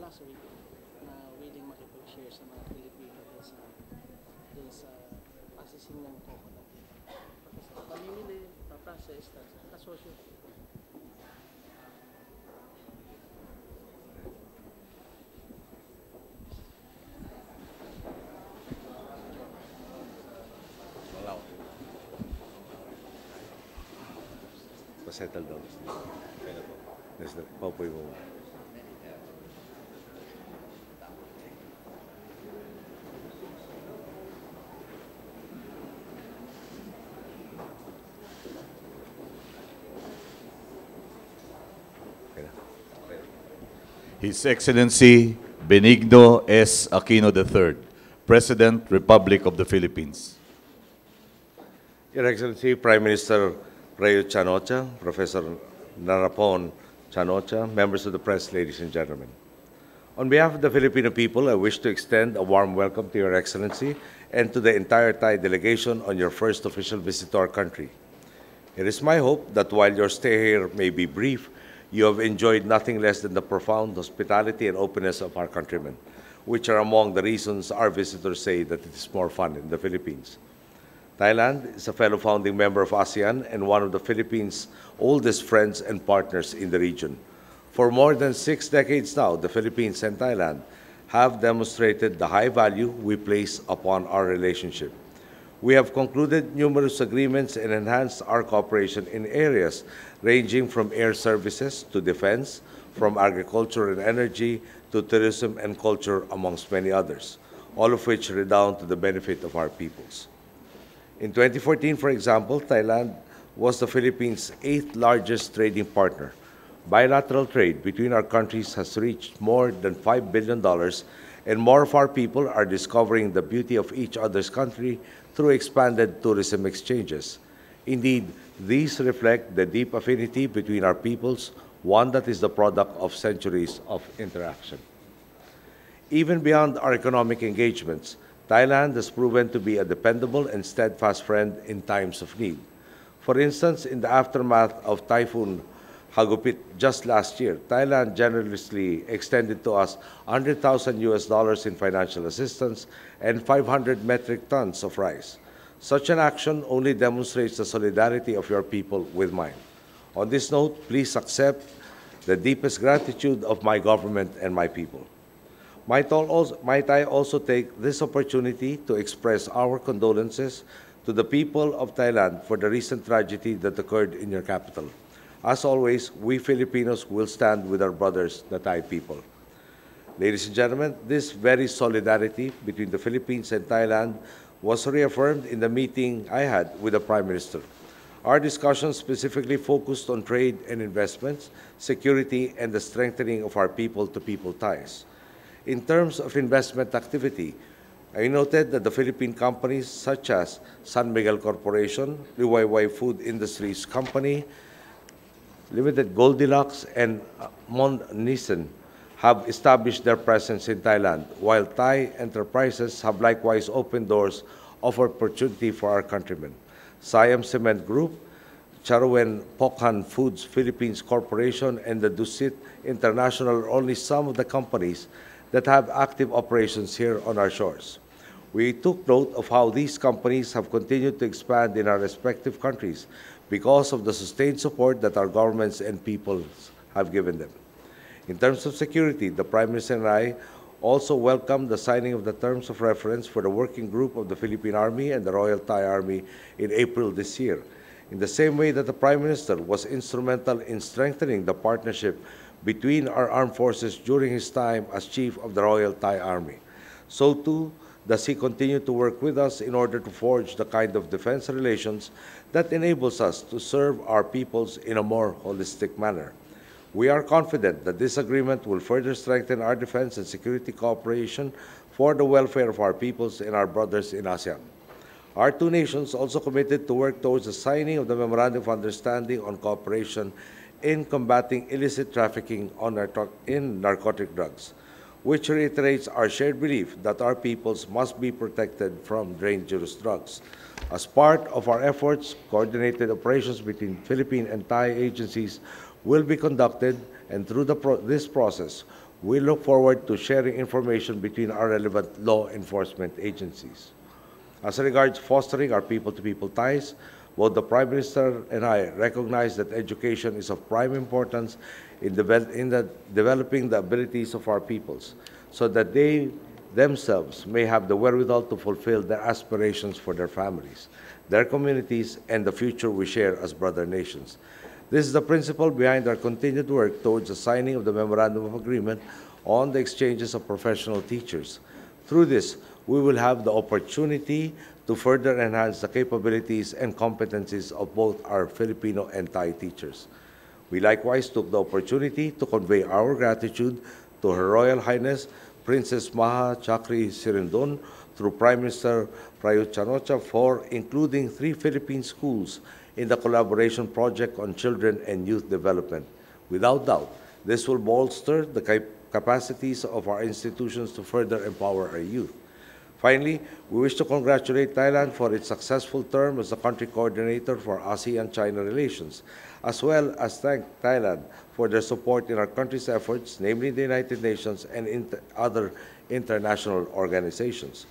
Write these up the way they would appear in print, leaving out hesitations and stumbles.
last week na willing makipag-share sa mga Pilipino dun sa processing ng coconut. Pamimili, pa-process, kasosyo. Settle down. Paupoy mo. His Excellency Benigno S. Aquino III, President, Republic of the Philippines. Your Excellency, Prime Minister Prayut Chanocha, Professor Narapon Chanocha, members of the press, ladies and gentlemen. On behalf of the Filipino people, I wish to extend a warm welcome to Your Excellency and to the entire Thai delegation on your first official visit to our country. It is my hope that while your stay here may be brief, you have enjoyed nothing less than the profound hospitality and openness of our countrymen, which are among the reasons our visitors say that it is more fun in the Philippines. Thailand is a fellow founding member of ASEAN and one of the Philippines' oldest friends and partners in the region. For more than 6 decades now, the Philippines and Thailand have demonstrated the high value we place upon our relationship. We have concluded numerous agreements and enhanced our cooperation in areas ranging from air services to defense, from agriculture and energy to tourism and culture, amongst many others, all of which redound to the benefit of our peoples. In 2014, for example, Thailand was the Philippines' 8th largest trading partner. Bilateral trade between our countries has reached more than $5 billion, and more of our people are discovering the beauty of each other's country through expanded tourism exchanges. Indeed, these reflect the deep affinity between our peoples, one that is the product of centuries of interaction. Even beyond our economic engagements, Thailand has proven to be a dependable and steadfast friend in times of need. For instance, in the aftermath of Typhoon Hagupit just last year, Thailand generously extended to us $100,000 in financial assistance and 500 metric tons of rice. Such an action only demonstrates the solidarity of your people with mine. On this note, please accept the deepest gratitude of my government and my people. Might I also take this opportunity to express our condolences to the people of Thailand for the recent tragedy that occurred in your capital. As always, we Filipinos will stand with our brothers, the Thai people. Ladies and gentlemen, this very solidarity between the Philippines and Thailand was reaffirmed in the meeting I had with the Prime Minister. Our discussions specifically focused on trade and investments, security, and the strengthening of our people-to-people ties. In terms of investment activity, I noted that the Philippine companies such as San Miguel Corporation, Liwayway Food Industries Company, Limited Goldilocks, and Mon Nissen have established their presence in Thailand, while Thai enterprises have likewise opened doors of opportunity for our countrymen. Siam Cement Group, Charoen Pokhan Foods Philippines Corporation, and the Dusit International are only some of the companies that have active operations here on our shores. We took note of how these companies have continued to expand in our respective countries because of the sustained support that our governments and peoples have given them. In terms of security, the Prime Minister and I also welcomed the signing of the terms of reference for the working group of the Philippine Army and the Royal Thai Army in April this year. In the same way that the Prime Minister was instrumental in strengthening the partnership between our armed forces during his time as Chief of the Royal Thai Army, so too does he continue to work with us in order to forge the kind of defense relations that enables us to serve our peoples in a more holistic manner. We are confident that this agreement will further strengthen our defense and security cooperation for the welfare of our peoples and our brothers in ASEAN. Our two nations also committed to work towards the signing of the Memorandum of Understanding on Cooperation in combating illicit trafficking in narcotic drugs, which reiterates our shared belief that our peoples must be protected from dangerous drugs. As part of our efforts, coordinated operations between Philippine and Thai agencies will be conducted, and through this process, we look forward to sharing information between our relevant law enforcement agencies. As regards fostering our people-to-people ties, both the Prime Minister and I recognize that education is of prime importance in developing the abilities of our peoples, so that they themselves may have the wherewithal to fulfill their aspirations for their families, their communities, and the future we share as brother nations. This is the principle behind our continued work towards the signing of the Memorandum of Agreement on the exchanges of professional teachers. Through this, we will have the opportunity to further enhance the capabilities and competencies of both our Filipino and Thai teachers. We likewise took the opportunity to convey our gratitude to Her Royal Highness Princess Maha Chakri Sirindon through Prime Minister Prayut for including 3 Philippine schools in the collaboration project on children and youth development. Without doubt, this will bolster the capacities of our institutions to further empower our youth. Finally, we wish to congratulate Thailand for its successful term as the country coordinator for ASEAN-China relations, as well as thank Thailand for their support in our country's efforts, namely the United Nations and other international organizations.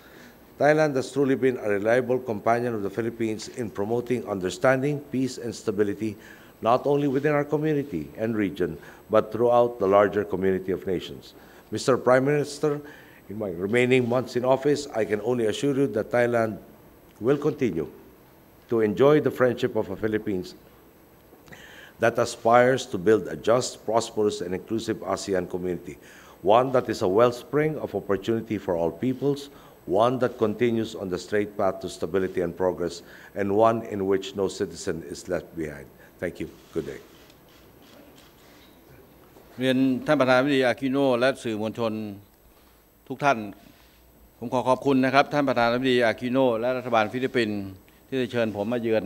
Thailand has truly been a reliable companion of the Philippines in promoting understanding, peace, and stability, not only within our community and region, but throughout the larger community of nations. Mr. Prime Minister, in my remaining months in office, I can only assure you that Thailand will continue to enjoy the friendship of the Philippines that aspires to build a just, prosperous, and inclusive ASEAN community, one that is a wellspring of opportunity for all peoples, one that continues on the straight path to stability and progress, and one in which no citizen is left behind. Thank you. Good day. เรียนท่านประธานาธิบดีอากิโนและสื่อมวลชนทุกท่านผมขอขอบคุณนะครับท่านประธานาธิบดีอากิโนและรัฐบาลฟิลิปปินส์ที่ได้เชิญผมมาเยือน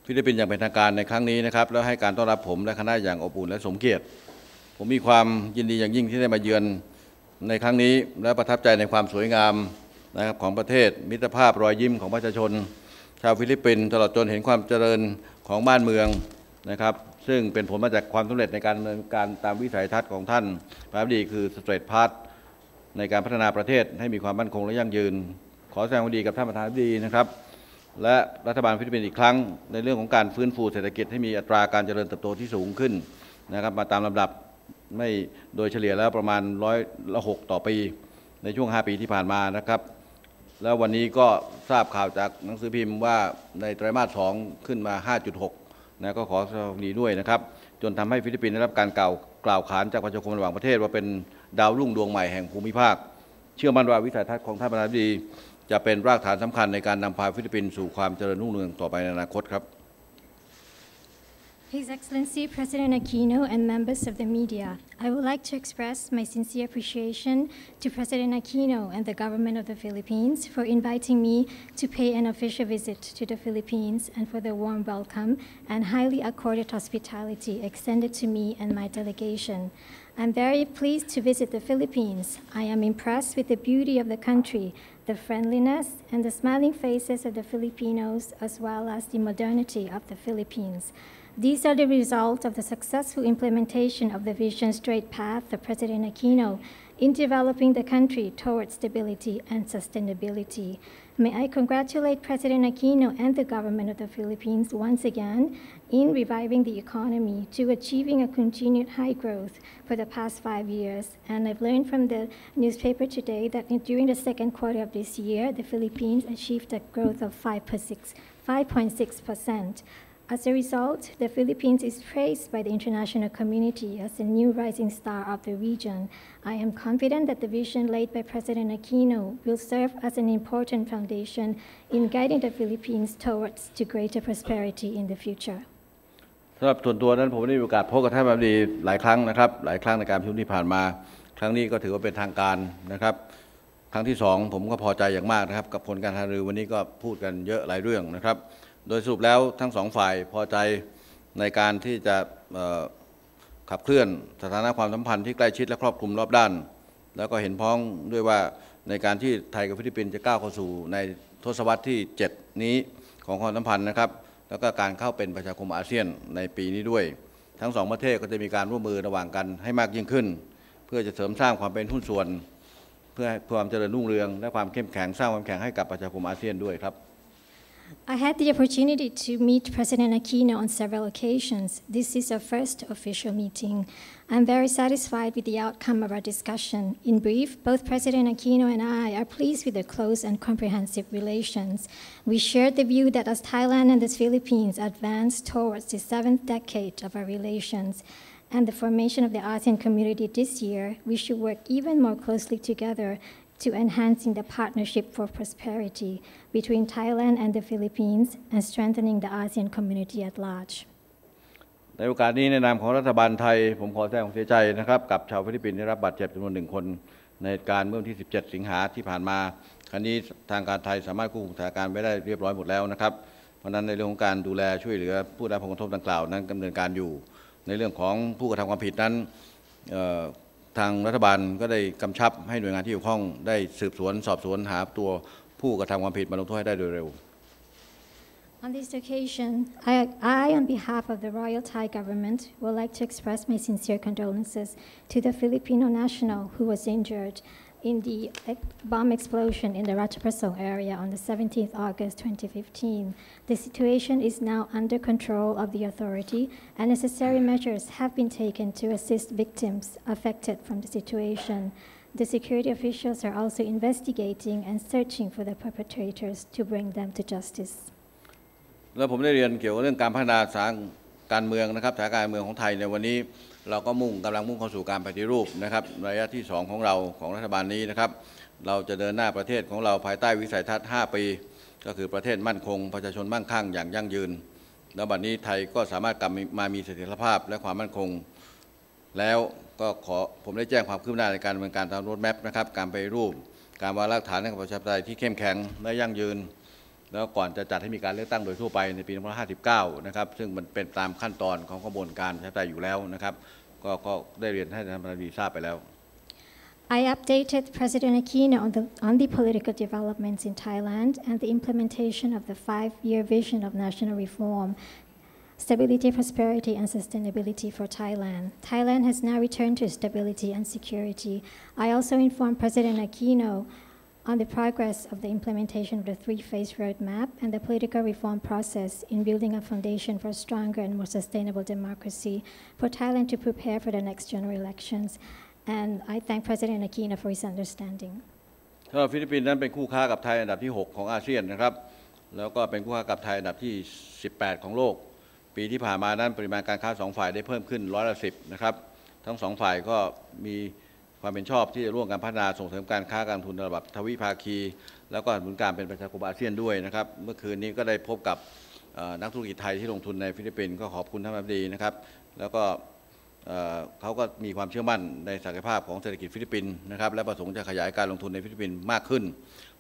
ฟิลิปปินส์อย่างเป็นทางการในครั้งนี้นะครับแล้วให้การต้อนรับผมและคณะอย่างอบอุ่นและสมเกียรติผมมีความยินดีอย่างยิ่งที่ได้มาเยือนในครั้งนี้และประทับใจในความสวยงามนะครับของประเทศมิตรภาพรอยยิ้มของประชาชนชาวฟิลิปปินส์ตลอดจนเห็นความเจริญของบ้านเมืองนะครับซึ่งเป็นผลมาจากความสำเร็จในการดำเนินการตามวิสัยทัศน์ของท่านประธานาธิบดีคือ Straight Path ในการพัฒนาประเทศให้มีความมั่นคงและยั่งยืนขอแสดงความดีกับท่านประธานาธิบดีนะครับและรัฐบาลฟิลิปปินส์อีกครั้งในเรื่องของการฟื้นฟูเศรษฐกิจให้มีอัตราการเจริญเติบโตที่สูงขึ้นนะครับมาตามลำดับไม่โดยเฉลี่ยแล้วประมาณ106ต่อปีในช่วง5ปีที่ผ่านมานะครับแล้ววันนี้ก็ทราบข่าวจากหนังสือพิมพ์ว่าในไตรมาส2ขึ้นมา 5.6 นะก็ขอแสดงความดีด้วยนะครับจนทำให้ฟิลิปปินส์ได้รับการกล่าวขานจากประชาคมระหว่างประเทศว่าเป็นดาวรุ่งดวงใหม่แห่งภูมิภาคเชื่อมั่นว่าวิสัยทัศน์ของท่านประธานาธิบดีจะเป็นรากฐานสำคัญในการนำพาฟิลิปปินส์สู่ความเจริญรุ่งเรืองต่อไปในอนาคตครับ His Excellency President Aquino and members of the media, I would like to express my sincere appreciation to President Aquino and the government of the Philippines for inviting me to pay an official visit to the Philippines and for the warm welcome and highly accorded hospitality extended to me and my delegation. I'm very pleased to visit the Philippines. I am impressed with the beauty of the country, the friendliness and the smiling faces of the Filipinos, as well as the modernity of the Philippines. These are the result of the successful implementation of the Vision Straight Path of President Aquino in developing the country towards stability and sustainability. May I congratulate President Aquino and the government of the Philippines once again in reviving the economy to achieving a continued high growth for the past 5 years. And I've learned from the newspaper today that during the second quarter of this year, the Philippines achieved a growth of 5.6%. As a result, the Philippines is praised by the international community as a new rising star of the region. I am confident that the vision laid by President Aquino will serve as an important foundation in guiding the Philippines towards to greater prosperity in the future. สำหรับส่วนตัวนั้นผมได้มีโอกาสพบกับท่านรัฐมนตรีหลายครั้งนะครับหลายครั้งในการประชุมที่ผ่านมาครั้งนี้ก็ถือว่าเป็นทางการนะครับครั้งที่2ผมก็พอใจอย่างมากนะครับกับผลการหารือวันนี้ก็พูดกันเยอะหลายเรื่องนะครับโดยสรุปแล้วทั้ง2ฝ่ายพอใจในการที่จะขับเคลื่อนสถานะความสัมพันธ์ที่ใกล้ชิดและครอบคลุมรอบด้านแล้วก็เห็นพ้องด้วยว่าในการที่ไทยกับฟิลิปปินส์จะก้าวเข้าสู่ในทศวรรษที่7นี้ของความสัมพันธ์นะครับแล้วก็การเข้าเป็นประชาคมอาเซียนในปีนี้ด้วยทั้ง2ประเทศก็จะมีการร่วมมือระหว่างกันให้มากยิ่งขึ้นเพื่อจะเสริมสร้างความเป็นหุ้นส่วนเพื่อความเจริญรุ่งเรืองและความเข้มแข็งสร้างความแข็งให้กับประชาคมอาเซียนด้วยครับ I had the opportunity to meet President Aquino on several occasions. This is our first official meeting. I'm very satisfied with the outcome of our discussion. In brief, both President Aquino and I are pleased with the close and comprehensive relations. We shared the view that as Thailand and the Philippines advance towards the 7th decade of our relations and the formation of the ASEAN community this year, we should work even more closely together to enhancing the partnership for prosperity between Thailand and the Philippines and strengthening the ASEAN community at large. ในโอกาสนี้ในนามของรัฐบาลไทยผมขอแสดงความเสียใจนะครับกับชาวฟิลิปปินส์ได้รับบาดเจ็บจำนวน1 คนในเหตุการณ์เมื่อวันที่17 สิงหาที่ผ่านมาครั้งนี้ทางการไทยสามารถควบคุมสถานการณ์ไว้ได้เรียบร้อยหมดแล้วนะครับเพราะนั้นในเรื่องของการดูแลช่วยเหลือผู้ได้รับผลกระทบดังกล่าวนั้นดำเนินการอยู่ในเรื่องของผู้กระทำความผิดนั้นทางรัฐบาลก็ได้กำชับให้หน่วยงานที่เกี่ยวข้องได้สืบสวนสอบสวนหาตัวผู้กระทำความผิดมาลงโทษให้ได้โดยเร็ว On this occasion, I, on behalf of the Royal Thai government, would like to express my sincere condolences to the Filipino national who was injured in the bomb explosion in the Ratchaprasong area on the 17th August 2015. The situation is now under control of the authority, and necessary measures have been taken to assist victims affected from the situation. The security officials are also investigating and searching for the perpetrators to bring them to justice. แล้วผมได้เรียนเกี่ยวกับเรื่องการพัฒนาสถานการเมืองนะครับสถานการเมืองของไทยในวันนี้เราก็กำลังมุ่งเข้าสู่การปฏิรูปนะครับระยะที่2ของเราของรัฐบาลนี้นะครับเราจะเดินหน้าประเทศของเราภายใต้วิสัยทัศน์5 ปีก็คือประเทศมั่นคงประชาชนมั่งคั่งอย่างยั่งยืนแล้วบัดนี้ไทยก็สามารถกลับมามีเสถียรภาพและความมั่นคงแล้วก็ผมได้แจ้งความคืบหน้าในการดำเนินการตามโรดแมพนะครับการปฏิรูปการวางรากฐานให้กับประชาธิปไตยที่เข้มแข็งและยั่งยืนแล้วก่อนจะจัดให้มีการเลือกตั้งโดยทั่วไปในปี2559นะครับซึ่งมันเป็นตามขั้นตอนของกระบวนการประชาธิปไตยอยู่แล้วนะครับก็ได้เรียนให้ท่านประธานทราบไปแล้ว I updated President Aquino on the political developments in Thailand and the implementation of the 5-year vision of national reform, stability, prosperity, and sustainability for Thailand. Thailand has now returned to stability and security. I also informed President Aquino on the progress of the implementation of the 3-phase roadmap and the political reform process in building a foundation for stronger and more sustainable democracy for Thailand to prepare for the next general elections. And I thank President Aquino for his understanding. ฟิลิปปินส์นั้นเป็นคู่ค้ากับไทยอันดับที่6ของอาเซียนนะครับแล้วก็เป็นคู่ค้ากับไทยอันดับที่18ของโลกปีที่ผ่านมานั้นปริมาณการค้า2 ฝ่ายได้เพิ่มขึ้น10%นะครับทั้ง2 ฝ่ายก็มีความเป็นชอบที่จะร่วมกันพัฒนาส่งเสริมการค้าการลงทุนระดับทวิภาคีแล้วก็หนุนการเป็นประชาคมอาเซียนด้วยนะครับเมื่อคืนนี้ก็ได้พบกับนักธุรกิจไทยที่ลงทุนในฟิลิปปินส์ก็ขอบคุณท่านรัฐมนตรีนะครับแล้วก็เขาก็มีความเชื่อมั่นในศักยภาพของเศรษฐกิจฟิลิปปินส์นะครับและประสงค์จะขยายการลงทุนในฟิลิปปินส์มากขึ้น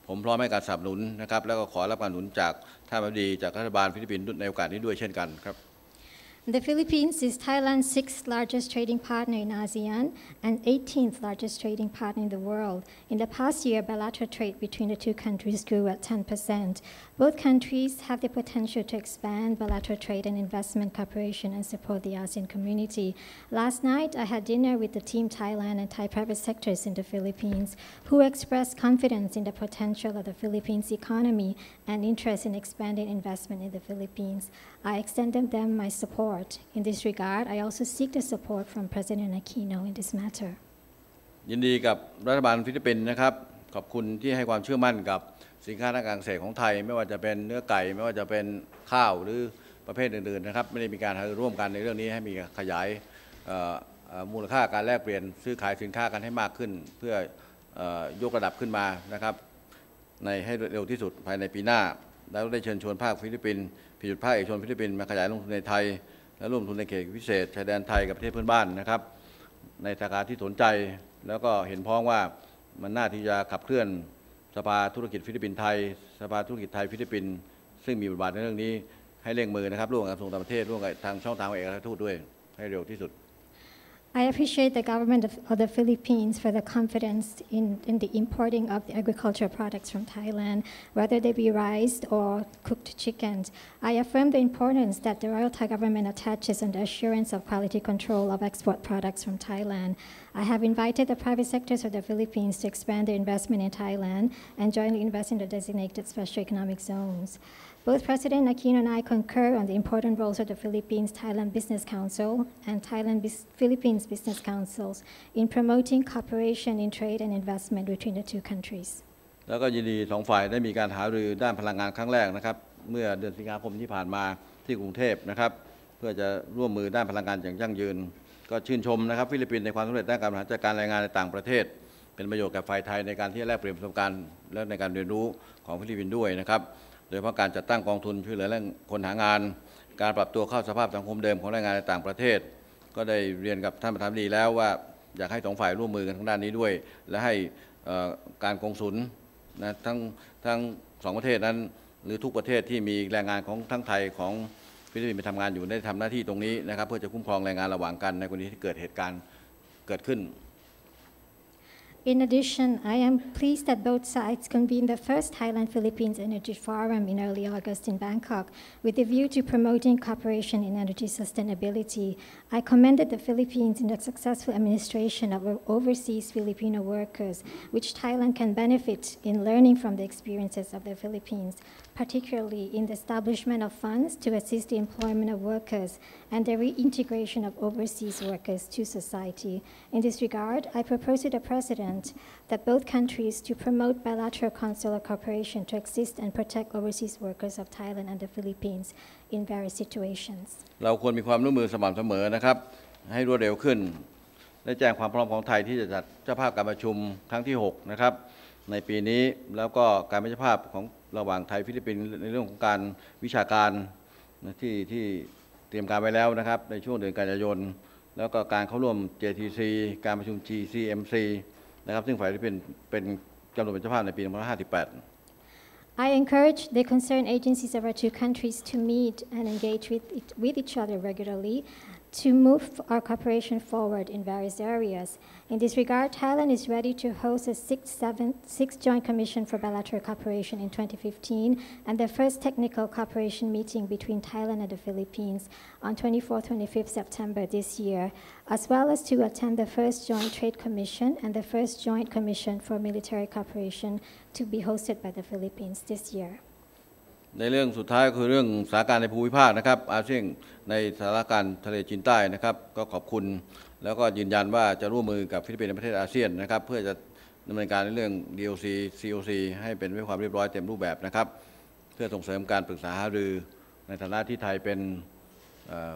ผมพร้อมให้การสนับสนุนนะครับแล้วก็ขอรับการสนับสนุนจากท่านรัฐมนตรีจากรัฐบาลฟิลิปปินส์ในโอกาสนี้ด้วยเช่นกันครับ The Philippines is Thailand's 6th largest trading partner in ASEAN and 18th largest trading partner in the world. In the past year, bilateral trade between the two countries grew at 10%. Both countries have the potential to expand bilateral trade and investment cooperation and support the ASEAN community. Last night, I had dinner with the Team Thailand and Thai private sectors in the Philippines, who expressed confidence in the potential of the Philippines economy and interest in expanding investment in the Philippines. I extended them my support. In this regard, I also seek the support from President Aquino in this matter. ยินดีกับรัฐบาลฟิลิปปินส์นะครับขอบคุณที่ให้ความเชื่อมั่นกับสินค้าทางการเกษตรของไทยไม่ว่าจะเป็นเนื้อไก่ไม่ว่าจะเป็นข้าวหรือผ ประเภทอื่นๆนะครับไม่ได้มีการหารือร่วมกันในเรื่องนี้ให้มีขยายมูลค่าการแลกเปลี่ยนซื้อขายสินค้ากันให้มากขึ้นเพื่อยกระดับขึ้นมานะครับให้เร็วที่สุดภายในปีหน้าแล้วได้เชิญชวนภาคฟิลิปปินส์พิจุดภาคเอกชนฟิลิปปินส์มาขยายลงทุนในไทยและร่วมทุนในเขตพิเศษชายแดนไทยกับประเทศเพื่อนบ้านนะครับในสาขาที่สนใจแล้วก็เห็นพ้องว่ามันน่าที่จะขับเคลื่อนสภาธุรกิจฟิลิปปินส์ไทยสภาธุรกิจไทยฟิลิปปินส์ซึ่งมีบทบาทในเรื่องนี้ให้เร่งมือนะครับร่วมกับกระทรวงต่างประเทศร่วมกับทางช่องทางเอกอัครราชทูตด้วยให้เร็วที่สุดI appreciate the government of the Philippines for the confidence in the importing of the agricultural products from Thailand, whether they be rice or cooked chickens. I affirm the importance that the Royal Thai government attaches on the assurance of quality control of export products from Thailand. I have invited the private sectors of the Philippines to expand their investment in Thailand and jointly invest in the designated special economic zones. Both President Aquino and I concur on the important roles of the Philippines-Thailand Business Council and Thailand-Philippines Business Councils in promoting cooperation in trade and investment between the two countries. แล้วก็ยินดีสองฝ่ายได้มีการหารือด้านพลังงานครั้งแรกนะครับเมื่อเดือนสิงหาคมที่ผ่านมาที่กรุงเทพนะครับเพื่อจะร่วมมือด้านพลังงานอย่างยั่งยืนก็ชื่นชมนะครับฟิลิปปินส์ในความสำเร็จด้านการบริหารจัดการแรงงานในต่างประเทศเป็นประโยชน์แก่ฝ่ายไทยในการที่จะแลกเปลี่ยนประสบการณ์และในการเรียนรู้ของฟิลิปปินส์ด้วยนะครับโดยเฉพาะการจัดตั้งกองทุนช่วยเหลือแรงคนหางานการปรับตัวเข้าสภาพสังคมเดิมของแรงงานในต่างประเทศก็ได้เรียนกับท่านประธานดีแล้วว่าอยากให้สองฝ่ายร่วมมือกันทางด้านนี้ด้วยและให้การกงสุลนะทั้งสองประเทศนั้นหรือทุกประเทศที่มีแรงงานของทั้งไทยของฟิลิปปินส์ไปทำงานอยู่ได้ทำหน้าที่ตรงนี้นะครับเพื่อจะคุ้มครองแรงงานระหว่างกันในกรณีที่เกิดเหตุการณ์เกิดขึ้นIn addition, I am pleased that both sides convened the first Thailand-Philippines Energy Forum in early August in Bangkok with a view to promoting cooperation in energy sustainability. I commended the Philippines in the successful administration of overseas Filipino workers, which Thailand can benefit in learning from the experiences of the Philippines, particularly in the establishment of funds to assist the employment of workers and the reintegration of overseas workers to society. In this regard, I propose to the President that both countries to promote bilateral consular cooperation to assist and protect overseas workers of Thailand and the Philippines in various situations. เราควรมีความร่วมมือสม่ำเสมอนะครับให้รวดเร็วขึ้นได้แจ้งความพร้อมของไทยที่จะจัดเจ้าภาพการประชุมครั้งที่6นะครับในปีนี้แล้วก็การเป็นเจ้าภาพของระหว่างไทยฟิลิปปินส์ในเรื่องของการวิชาการที่เตรียมการไว้แล้วนะครับในช่วงเดือนกันยายนแล้วก็การเข้าร่วม JTC การประชุม GCMC นะครับซึ่งฝ่ายฟิลิปปินส์เป็นกำหนดเป็นเจ้าภาพในปี2558 I encourage the concerned agencies of our two countries to meet and engage with each other regularly to move our cooperation forward in various areas. In this regard, Thailand is ready to host a sixth Joint Commission for Bilateral Cooperation in 2015 and the first technical cooperation meeting between Thailand and the Philippines on 24-25 September this year, as well as to attend the first Joint Trade Commission and the first Joint Commission for Military Cooperation to be hosted by the Philippines this year. ในเรื่องสุดท้ายคือเรื่องสถานการณ์ในภูมิภาคนะครับอาเซียนในสถานการณ์ทะเลจีนใต้นะครับก็ขอบคุณแล้วก็ยืนยันว่าจะร่วมมือกับฟิลิปปินส์ในประเทศอาเซียนนะครับเพื่อจะดำเนินการในเรื่อง DLC COC ให้เป็นไปด้วยความเรียบร้อยเต็มรูปแบบนะครับเพื่อส่งเสริมการปรึกษาหารือในฐานะที่ไทยเป็น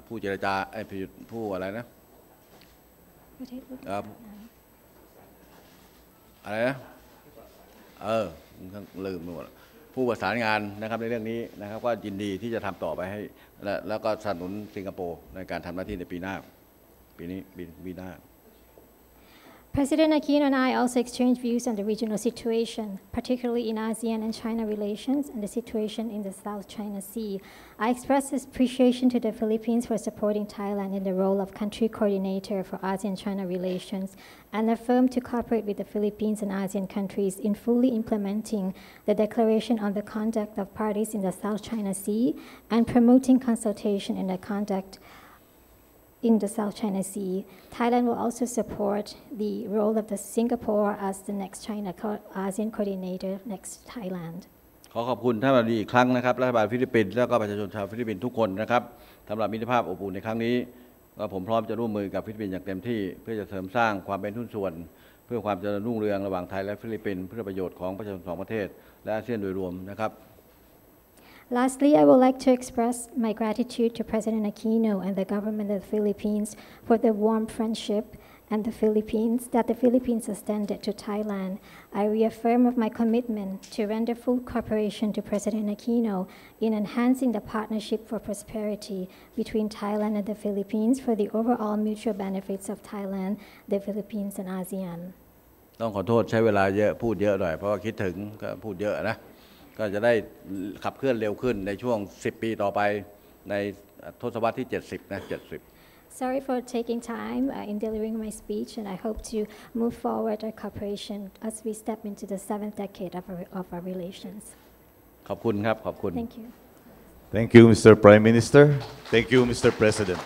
ผู้เจรจาผู้อะไรนะอะไรนะลืมไปหมดผู้ประสานงานนะครับในเรื่องนี้นะครับก็ยินดีที่จะทำต่อไปให้แล้วก็สนับสนุนสิงคโปร์ในการทำหน้าที่ในปีหน้าปีหน้า President Aquino and I also exchanged views on the regional situation, particularly in ASEAN and China relations and the situation in the South China Sea. I expressed appreciation to the Philippines for supporting Thailand in the role of country coordinator for ASEAN-China relations and affirmed to cooperate with the Philippines and ASEAN countries in fully implementing the Declaration on the Conduct of Parties in the South China Sea and promoting consultation in the conduct in the South China Sea. Thailand will also support the role of the Singapore as the next China ASEAN coordinator next Thailand. ขอบคุณท่านประธานอีกครั้งนะครับรัฐบาลฟิลิปปินส์แล้วก็ประชาชนชาวฟิลิปปินส์ทุกคนนะครับสำหรับมิตรภาพอบอุ่นในครั้งนี้ก็ผมพร้อมจะร่วมมือกับฟิลิปปินส์อย่างเต็มที่เพื่อจะเสริมสร้างความเป็นหุ้นส่วนเพื่อความเจริญรุ่งเรืองระหว่างไทยและฟิลิปปินส์เพื่อประโยชน์ของประชาชนสองประเทศและอาเซียนโดยรวมนะครับ Lastly, I would like to express my gratitude to President Aquino and the government of the Philippines for the warm friendship and the Philippines extended to Thailand. I reaffirm of my commitment to render full cooperation to President Aquino in enhancing the partnership for prosperity between Thailand and the Philippines for the overall mutual benefits of Thailand, the Philippines, and ASEAN. ต้องขอโทษใช้เวลาเยอะพูดเยอะหน่อยเพราะว่าคิดถึงก็พูดเยอะนะก็จะได้ขับเคลื่อนเร็วขึ้นในช่วง10 ปีต่อไปในทศวรรษที่ 70 นะ 70 Sorry for taking time in delivering my speech, and I hope to move forward our cooperation as we step into the 7th decade of our relations. ขอบคุณครับขอบคุณ Thank you. Thank you, Mr. Prime Minister. Thank you, Mr. President.